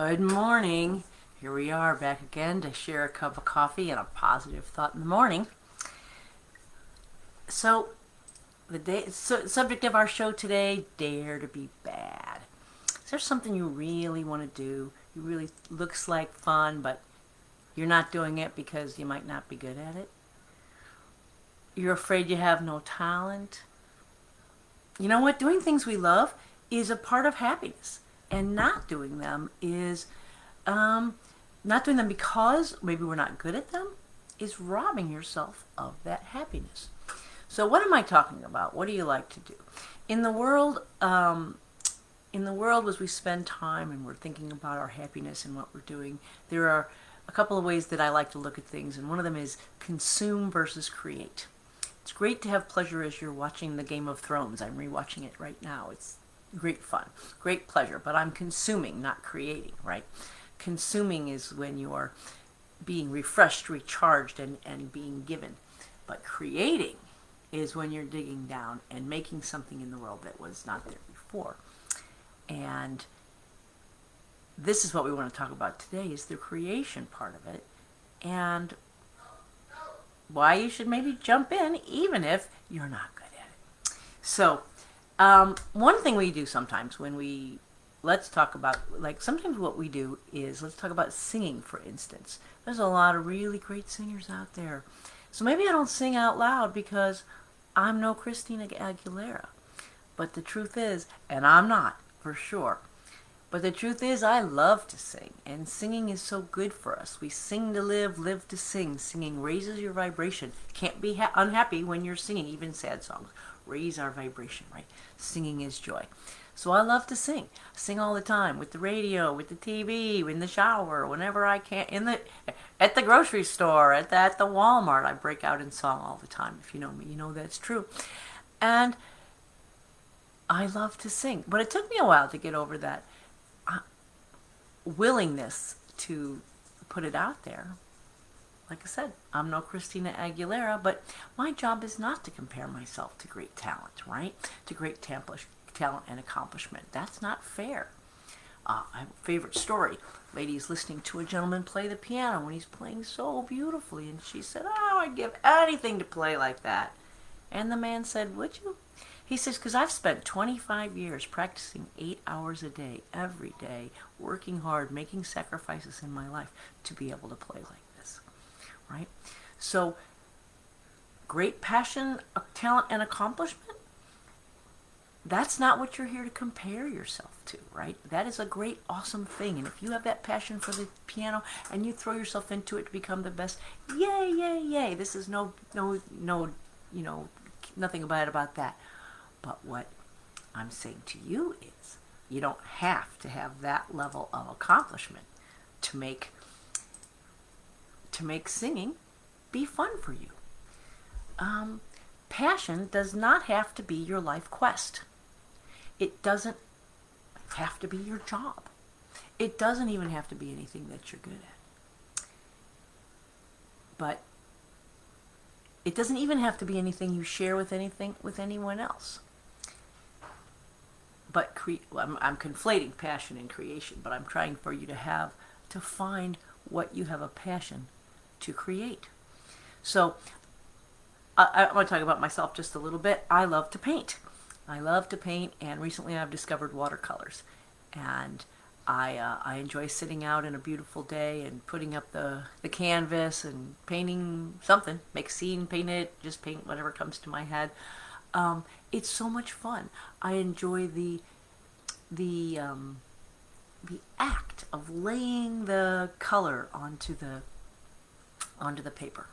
Good morning. Here we are back again to share a cup of coffee and a positive thought in the morning. So, subject of our show today, dare to be bad. Is there something you really want to do? You really looks like fun, but you're not doing it because you might not be good at it? You're afraid you have no talent? You know what? Doing things we love is a part of happiness, and not doing them is not doing them because maybe we're not good at them is robbing yourself of that happiness. So what am I talking about? What do you like to do in the world? As we spend time and we're thinking about our happiness and what we're doing, there are a couple of ways that I like to look at things, and one of them is consume versus create. It's great to have pleasure as you're watching the Game of Thrones. I'm rewatching it right now. It's great fun, great pleasure, but I'm consuming, not creating, right? Consuming is when you are being refreshed, recharged, and being given. But creating is when you're digging down and making something in the world that was not there before. And this is what we want to talk about today, is the creation part of it, and why you should maybe jump in even if you're not good at it. So, one thing we do sometimes let's talk about, sometimes what we do is, let's talk about singing, for instance. There's a lot of really great singers out there. So maybe I don't sing out loud because I'm no Christina Aguilera. But the truth is, and I'm not, for sure, but the truth is, I love to sing, and singing is so good for us. We sing to live, live to sing. Singing raises your vibration. Can't be unhappy when you're singing, even sad songs. Raise our vibration, right? Singing is joy. So I love to sing. I sing all the time, with the radio, with the TV, in the shower, whenever I can, at the grocery store, at the Walmart. I break out in song all the time. If you know me, you know that's true. And I love to sing. But it took me a while to get over that willingness to put it out there. Like I said, I'm no Christina Aguilera, but my job is not to compare myself to great talent, right? To great talent and accomplishment. That's not fair. I have a favorite story. Lady's listening to a gentleman play the piano when he's playing so beautifully, and she said, "Oh, I'd give anything to play like that." And the man said, "Would you?" He says, "Because I've spent 25 years practicing 8 hours a day, every day, working hard, making sacrifices in my life to be able to play like this." Right? So, great passion, talent, and accomplishment, that's not what you're here to compare yourself to, right? That is a great, awesome thing. And if you have that passion for the piano and you throw yourself into it to become the best, yay, yay, yay. This is nothing bad about that. But what I'm saying to you is, you don't have to have that level of accomplishment to make singing be fun for you. Passion does not have to be your life quest. It doesn't have to be your job. It doesn't even have to be anything that you're good at. But it doesn't even have to be anything you share with anyone else. But I'm conflating passion and creation, but I'm trying for you to find what you have a passion to create. So I want to talk about myself just a little bit. I love to paint. And recently I've discovered watercolors, and I enjoy sitting out in a beautiful day and putting up the canvas and painting something, make a scene, paint it, just paint whatever comes to my head. It's so much fun. I enjoy the act of laying the color onto the paper.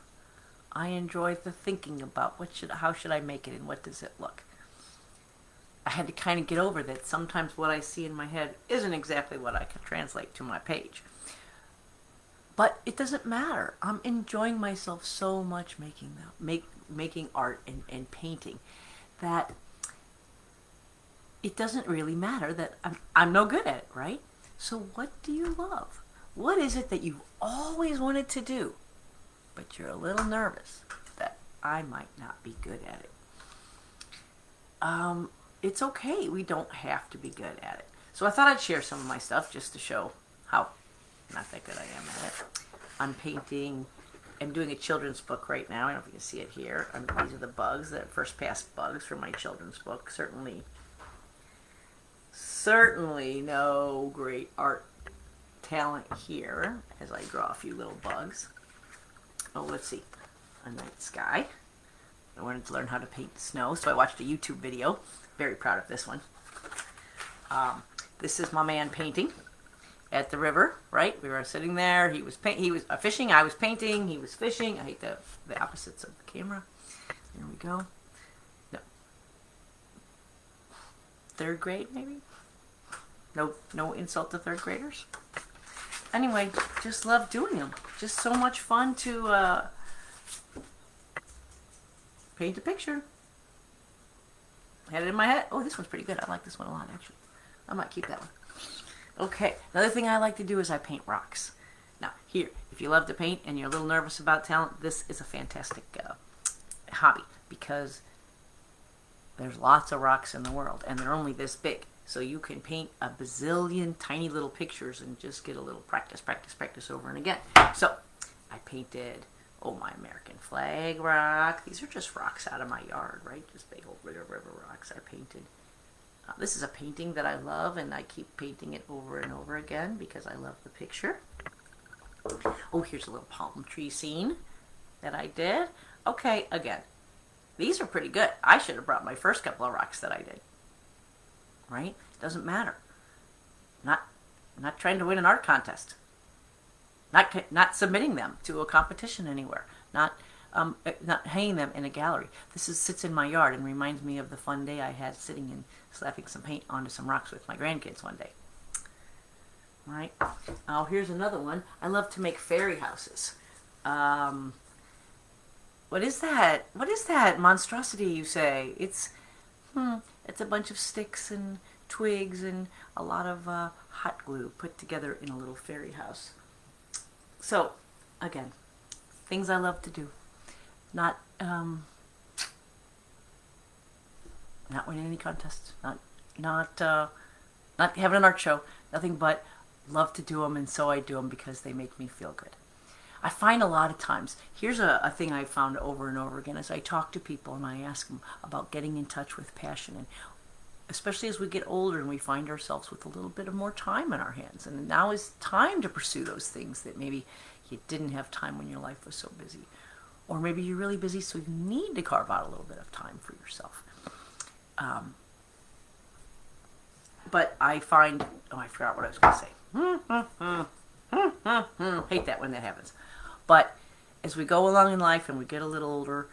I enjoy the thinking about how should I make it and what does it look. I had to kind of get over that sometimes what I see in my head isn't exactly what I can translate to my page. But it doesn't matter. I'm enjoying myself so much making art and painting, that it doesn't really matter that I'm no good at it, right? So what do you love? What is it that you've always wanted to do, but you're a little nervous that I might not be good at it? It's okay. We don't have to be good at it. So I thought I'd share some of my stuff just to show how not that good I am at it. I'm painting, I'm doing a children's book right now. I don't know if you can see it here. These are the bugs, the first pass bugs from my children's book. Certainly no great art talent here as I draw a few little bugs. Oh, let's see. A night sky. I wanted to learn how to paint snow, so I watched a YouTube video. Very proud of this one. This is my man painting at the river, right? We were sitting there. He was fishing. I was painting. He was fishing. I hate the opposites of the camera. There we go. No. Third grade, maybe? No insult to third graders. Anyway, just love doing them. Just so much fun to paint a picture. Had it in my head. Oh, this one's pretty good. I like this one a lot, actually. I might keep that one. Okay, another thing I like to do is I paint rocks. Now, here, if you love to paint and you're a little nervous about talent, this is a fantastic hobby because there's lots of rocks in the world and they're only this big. So you can paint a bazillion tiny little pictures and just get a little practice over and again. So, I painted, my American flag rock. These are just rocks out of my yard, right? Just big old river rocks I painted. This is a painting that I love, and I keep painting it over and over again because I love the picture. Oh, here's a little palm tree scene that I did. Okay, again, these are pretty good. I should have brought my first couple of rocks that I did. Right? Doesn't matter. Not trying to win an art contest. Not submitting them to a competition anywhere. Not hanging them in a gallery. This sits in my yard and reminds me of the fun day I had sitting and slapping some paint onto some rocks with my grandkids one day. Right? Oh, here's another one. I love to make fairy houses. What is that? What is that monstrosity you say? It's a bunch of sticks and twigs and a lot of hot glue put together in a little fairy house. So, again, things I love to do. Not winning any contests. Not having an art show. Nothing but love to do them, and so I do them because they make me feel good. I find a lot of times, here's a thing I found over and over again, as I talk to people and I ask them about getting in touch with passion, and especially as we get older and we find ourselves with a little bit of more time in our hands, and now is time to pursue those things that maybe you didn't have time when your life was so busy. Or maybe you're really busy, so you need to carve out a little bit of time for yourself. But I find, I forgot what I was going to say. Hate that when that happens. But as we go along in life and we get a little older,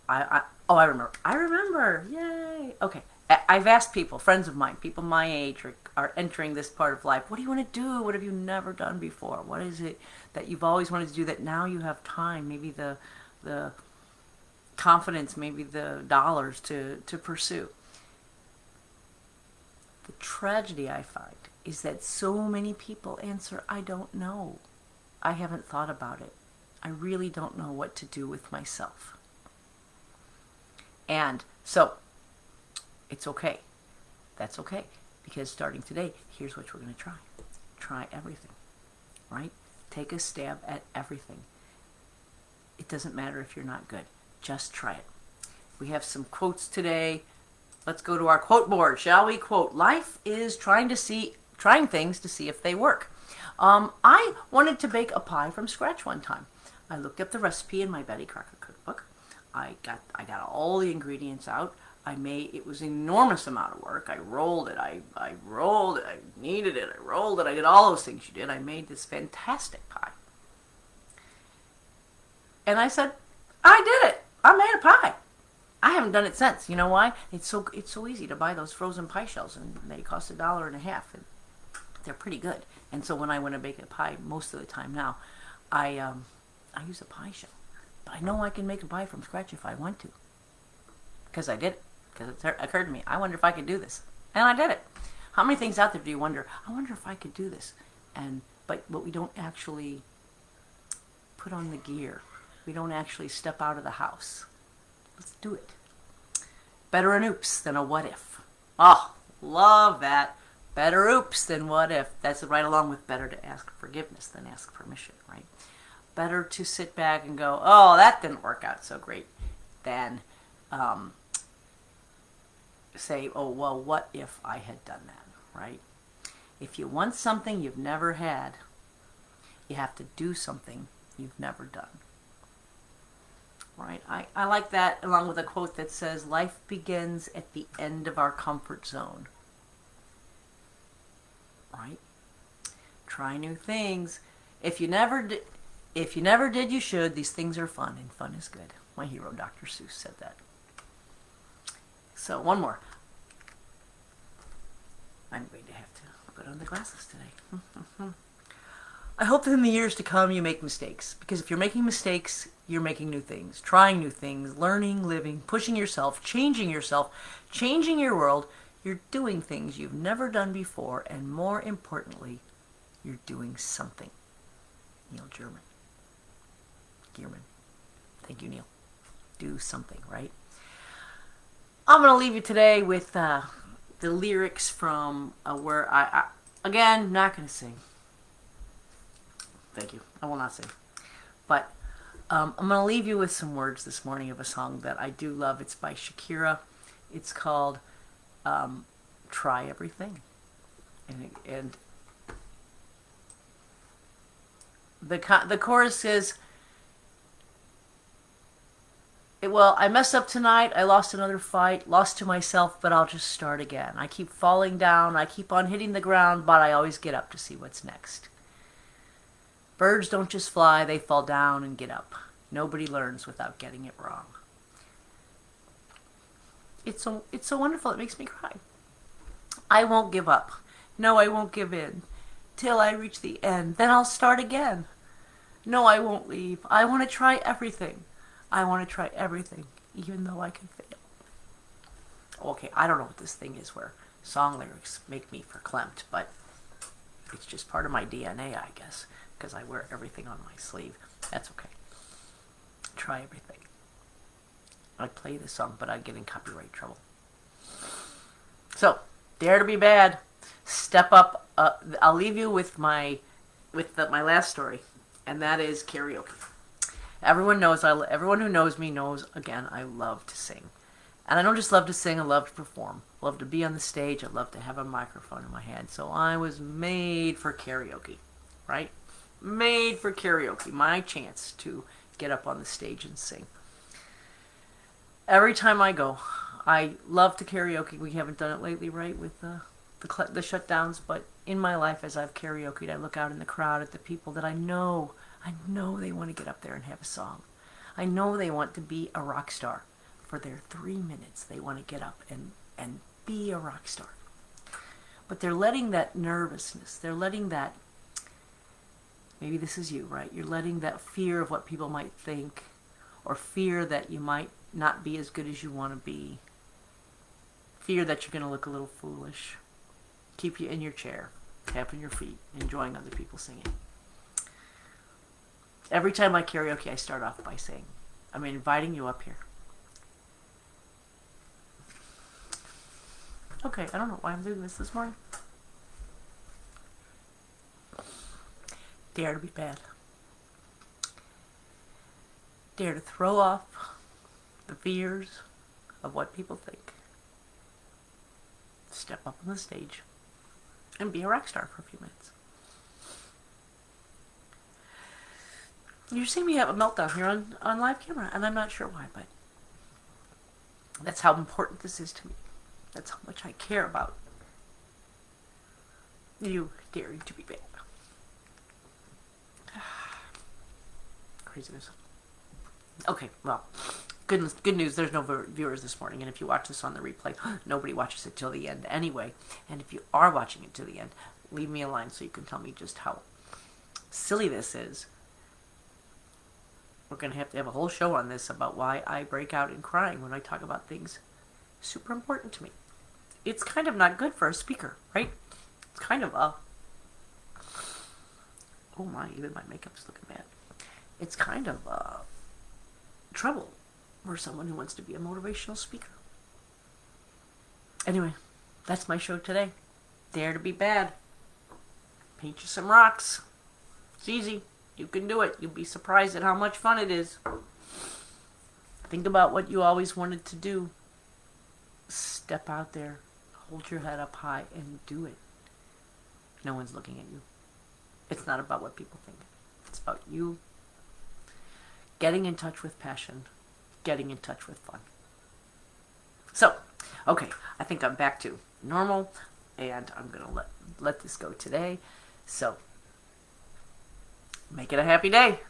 I remember. Yay. Okay. I've asked people, friends of mine, people my age are entering this part of life. What do you want to do? What have you never done before? What is it that you've always wanted to do that now you have time? Maybe the confidence, maybe the dollars to pursue. The tragedy I find is that so many people answer, I don't know. I haven't thought about it. I really don't know what to do with myself. And so, it's okay. That's okay. Because starting today, here's what we're going to try. Try everything. Right? Take a stab at everything. It doesn't matter if you're not good. Just try it. We have some quotes today. Let's go to our quote board, shall we? Quote, life is trying things to see if they work. I wanted to bake a pie from scratch one time. I looked up the recipe in my Betty Crocker cookbook. I got all the ingredients out. It was an enormous amount of work. I rolled it, I kneaded it, I rolled it, I did all those things you did. I made this fantastic pie. And I said, I did it. I made a pie. I haven't done it since. You know why? It's so easy to buy those frozen pie shells, and they cost $1.50, and they're pretty good. And so when I want to bake a pie, most of the time now, I use a pie shell. But I know I can make a pie from scratch if I want to, because I did it. Because it occurred to me, I wonder if I could do this, and I did it. How many things out there do you wonder? I wonder if I could do this, but we don't actually put on the gear. We don't actually step out of the house. Let's do it. Better an oops than a what if. Oh, love that. Better oops than what if. That's right along with better to ask forgiveness than ask permission, right? Better to sit back and go, oh, that didn't work out so great, than say, oh, well, what if I had done that, right? If you want something you've never had, you have to do something you've never done. Right? I like that, along with a quote that says, life begins at the end of our comfort zone. Right? Try new things. If you never did, you should. These things are fun, and fun is good. My hero, Dr. Seuss, said that. So, one more. I'm going to have to put on the glasses today. I hope that in the years to come you make mistakes. Because if you're making mistakes, you're making new things, trying new things, learning, living, pushing yourself, changing your world. You're doing things you've never done before, and more importantly, you're doing something. Neil Gaiman. Thank you, Neil. Do something, right? I'm going to leave you today with the lyrics from where again, not going to sing. Thank you. I will not sing. But I'm going to leave you with some words this morning of a song that I do love. It's by Shakira. It's called Try Everything. And the chorus is, well, I messed up tonight, I lost another fight, lost to myself, but I'll just start again. I keep falling down, I keep on hitting the ground, but I always get up to see what's next. Birds don't just fly, they fall down and get up. Nobody learns without getting it wrong. It's so wonderful, it makes me cry. I won't give up. No, I won't give in. Till I reach the end, then I'll start again. No, I won't leave. I want to try everything. I want to try everything, even though I can fail. Okay, I don't know what this thing is where song lyrics make me verklempt, but it's just part of my DNA, I guess, because I wear everything on my sleeve. That's okay. Try everything. I'd play this song, but I'd get in copyright trouble. So, dare to be bad. Step up. I'll leave you with my last story, and that is karaoke. Everyone who knows me knows, again, I love to sing. And I don't just love to sing, I love to perform. I love to be on the stage, I love to have a microphone in my hand. So I was made for karaoke, right? Made for karaoke, my chance to get up on the stage and sing. Every time I go, I love to karaoke. We haven't done it lately, right, with the shutdowns, but in my life as I've karaoke'd, I look out in the crowd at the people that I know they want to get up there and have a song. I know they want to be a rock star. For their 3 minutes, they want to get up and be a rock star. But they're letting that nervousness, they're letting that, maybe this is you, right? You're letting that fear of what people might think, or fear that you might not be as good as you want to be, fear that you're going to look a little foolish, keep you in your chair, tapping your feet, enjoying other people singing. Every time I karaoke, I start off by saying, I'm inviting you up here. Okay, I don't know why I'm doing this morning. Dare to be bad. Dare to throw off the fears of what people think. Step up on the stage and be a rock star for a few minutes. You're seeing me have a meltdown here on live camera, and I'm not sure why, but that's how important this is to me. That's how much I care about you daring to be bad. Craziness. Okay, well, good news, there's no viewers this morning, and if you watch this on the replay, nobody watches it till the end anyway. And if you are watching it till the end, leave me a line so you can tell me just how silly this is. We're going to have a whole show on this about why I break out in crying when I talk about things super important to me. It's kind of not good for a speaker, right? It's kind of oh my, even my makeup's looking bad. It's kind of trouble for someone who wants to be a motivational speaker. Anyway, that's my show today. Dare to be bad. Paint you some rocks. It's easy. You can do it. You'll be surprised at how much fun it is. Think about what you always wanted to do. Step out there. Hold your head up high and do it. No one's looking at you. It's not about what people think. It's about you getting in touch with passion, getting in touch with fun. So, okay, I think I'm back to normal, and I'm going to let this go today. So, make it a happy day.